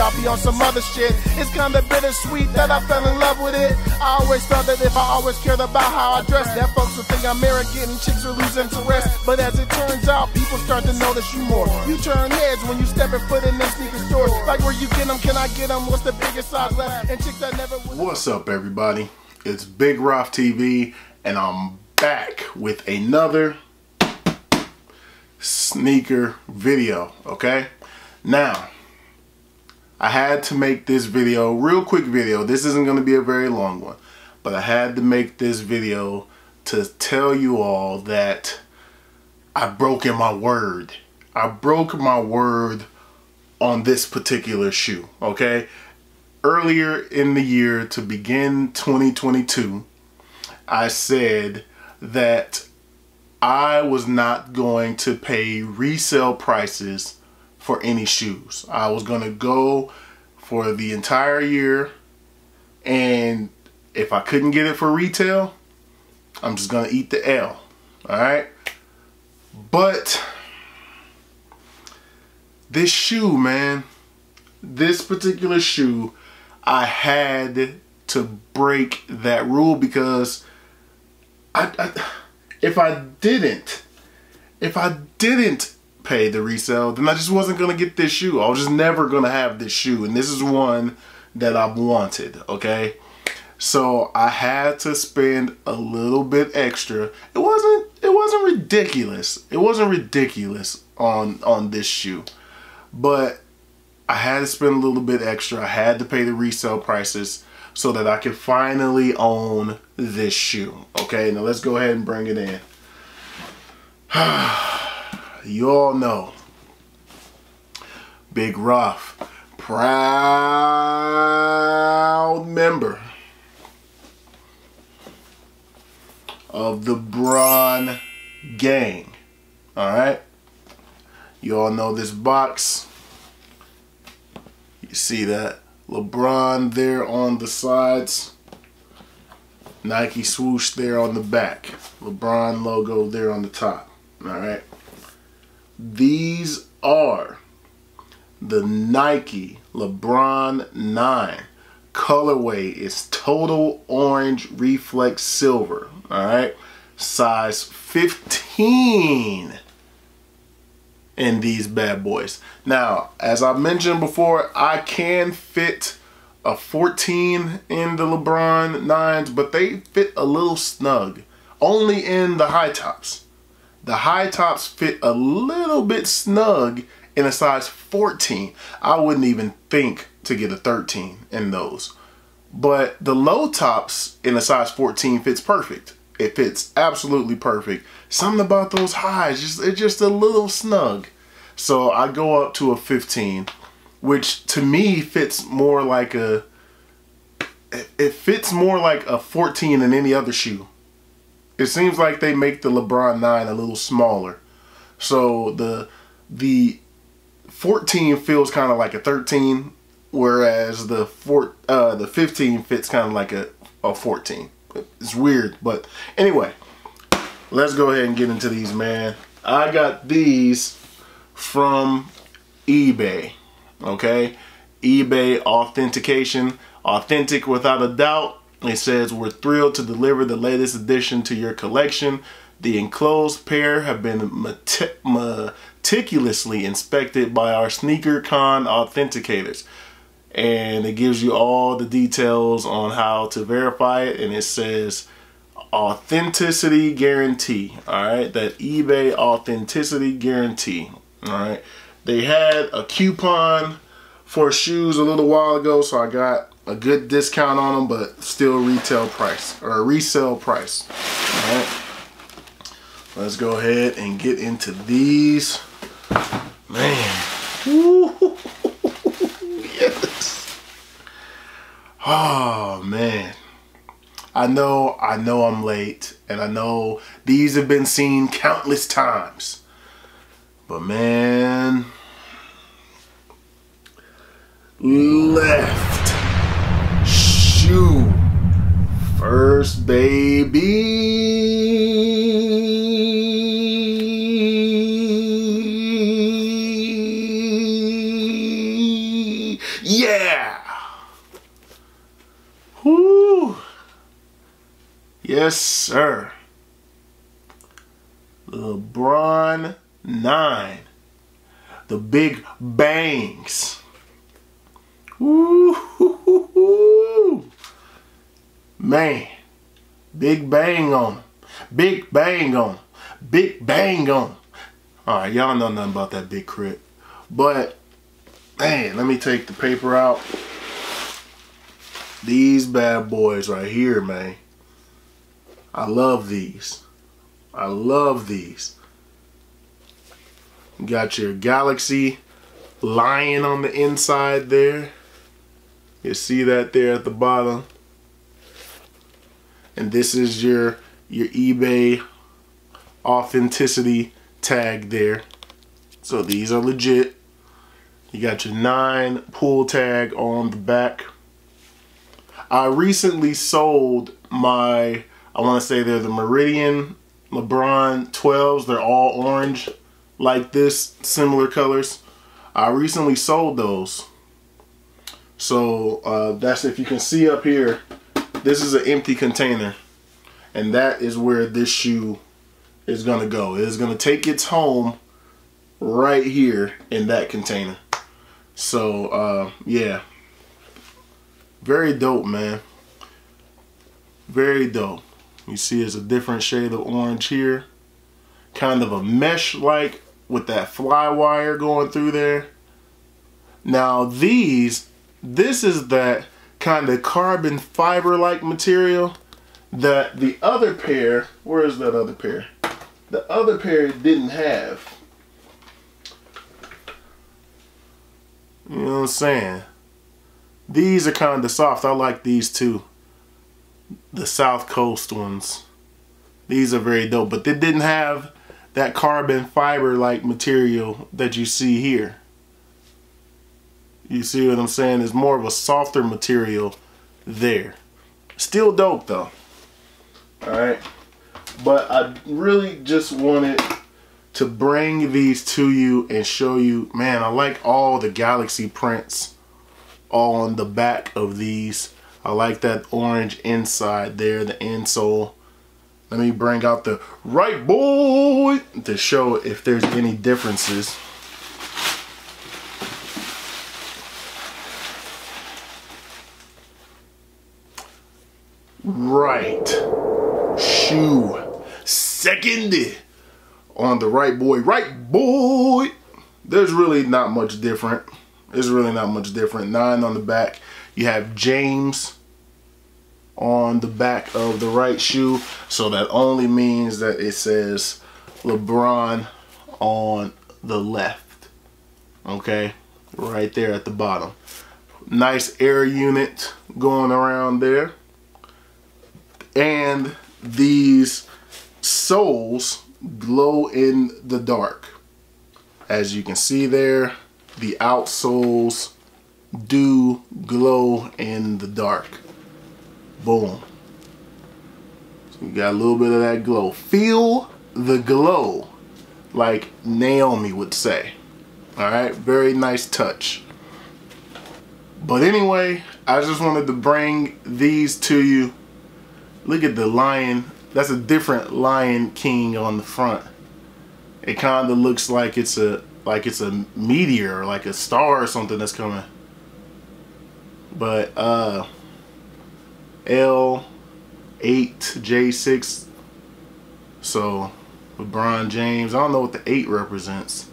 I'll be on some other shit. It's kinda bittersweet that I fell in love with it. I always felt that if I always cared about how I dress, that folks would think I'm arrogant and chicks will lose interest. But as it turns out, people start to notice you more. You turn heads when you step and foot in them sneaker stores. Like where you get them, can I get them? What's the biggest size left? And chicks that never would. What's up, everybody? It's Big Roth TV, and I'm back with another sneaker video, okay? Now, I had to make this video, real quick video. This isn't going to be a very long one, but I had to make this video to tell you all that I broke my word. I broke my word on this particular shoe, okay? Earlier in the year, to begin 2022, I said that I was not going to pay resale prices for any shoes. I was going to go for the entire year, and if I couldn't get it for retail, I'm just going to eat the L, alright? But this shoe, man, this particular shoe, I had to break that rule because if I didn't pay the resale, then I just wasn't gonna get this shoe. I was just never gonna have this shoe, and this is one that I wanted, okay? So I had to spend a little bit extra. It wasn't ridiculous. It wasn't ridiculous on this shoe, but I had to spend a little bit extra. I had to pay the resale prices so that I could finally own this shoe. Okay, now let's go ahead and bring it in. You all know, Big Roth, proud member of the Bron gang. Alright? You all know this box. You see that LeBron there on the sides, Nike swoosh there on the back, LeBron logo there on the top. Alright, these are the Nike LeBron 9. Colorway is total orange reflex silver. Alright, size 15 in these bad boys. Now, as I mentioned before, I can fit a 14 in the LeBron 9s, but they fit a little snug, only in the high tops. The high tops fit a little bit snug in a size 14. I wouldn't even think to get a 13 in those. But the low tops in a size 14 fits perfect. It fits absolutely perfect. Something about those highs, it's just a little snug. So I go up to a 15, which to me fits more like it fits more like a 14 than any other shoe. It seems like they make the LeBron 9 a little smaller. So the 14 feels kind of like a 13, whereas the 15 fits kind of like a 14. It's weird, but anyway, let's go ahead and get into these, man. I got these from eBay, okay? eBay authentication, authentic without a doubt. It says, we're thrilled to deliver the latest addition to your collection. The enclosed pair have been meticulously inspected by our SneakerCon authenticators. And it gives you all the details on how to verify it, and it says authenticity guarantee. Alright, that eBay authenticity guarantee. Alright, they had a coupon for shoes a little while ago, so I got a good discount on them, but still retail price or resale price. Alright, let's go ahead and get into these. Man, woo. Yes. Oh man, I know I'm late, and I know these have been seen countless times, but man, left shoe first, baby. Yeah. Whoo. Yes, sir. LeBron 9. The big bangs. Woo. Man. Big bang on him. Big bang on him. Big bang on him. Alright, y'all know nothing about that big crit. But, man, let me take the paper out. These bad boys right here, man. I love these. I love these. You got your Galaxy lion on the inside there. You see that there at the bottom. And this is your eBay authenticity tag there. So these are legit. You got your 9 pull tag on the back. I recently sold my, I want to say they're the Meridian LeBron 12s. They're all orange like this, similar colors. I recently sold those. So that's, if you can see up here, this is an empty container. And that is where this shoe is going to go. It is going to take its home right here in that container. So, yeah. Very dope, man. Very dope. You see it's a different shade of orange here. Kind of a mesh-like with that fly wire going through there. Now this is that kind of carbon fiber-like material that the other pair, where is that other pair? The other pair didn't have. You know what I'm saying? These are kind of soft. I like these too. The South Coast ones. These are very dope. But they didn't have that carbon fiber like material that you see here. You see what I'm saying? It's more of a softer material there. Still dope though. Alright. But I really just wanted to bring these to you and show you, man, I like all the Galaxy prints on the back of these. I like that orange inside there, the insole. Let me bring out the right boy to show if there's any differences. Right shoe second on the right boy. Right boy. There's really not much different. It's really not much different. 9 on the back. You have James on the back of the right shoe. So that only means that it says LeBron on the left. Okay? Right there at the bottom. Nice air unit going around there. And these soles glow in the dark. As you can see there, the outsoles do glow in the dark. Boom. So you got a little bit of that glow. Feel the glow, like Naomi would say. Alright, very nice touch. But anyway, I just wanted to bring these to you. Look at the lion. That's a different Lion King on the front. It kind of looks like it's a meteor, or like a star or something that's coming. But L8J6. So LeBron James. I don't know what the 8 represents.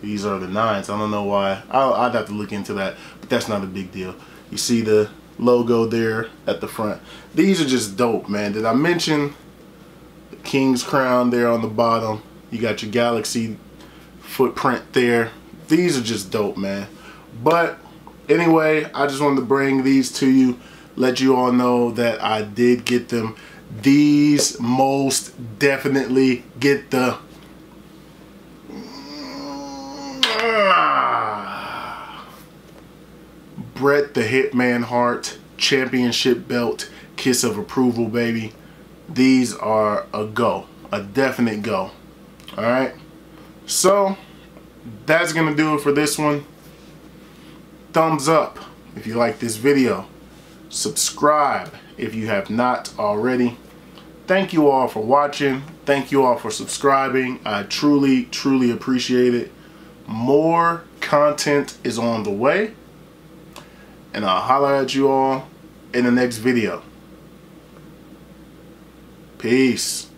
These are the 9s. I don't know why. I'd have to look into that, but that's not a big deal. You see the logo there at the front. These are just dope, man. Did I mention the King's Crown there on the bottom? You got your Galaxy footprint there. These are just dope, man. But anyway, I just wanted to bring these to you, let you all know that I did get them. These most definitely get the Bret the Hitman Hart championship belt kiss of approval, baby. These are a go, a definite go. Alright, so that's gonna do it for this one. thumbs up if you like this video. Subscribe if you have not already. Thank you all for watching. Thank you all for subscribing. I truly, truly appreciate it. More content is on the way. And I'll holler at you all in the next video. Peace.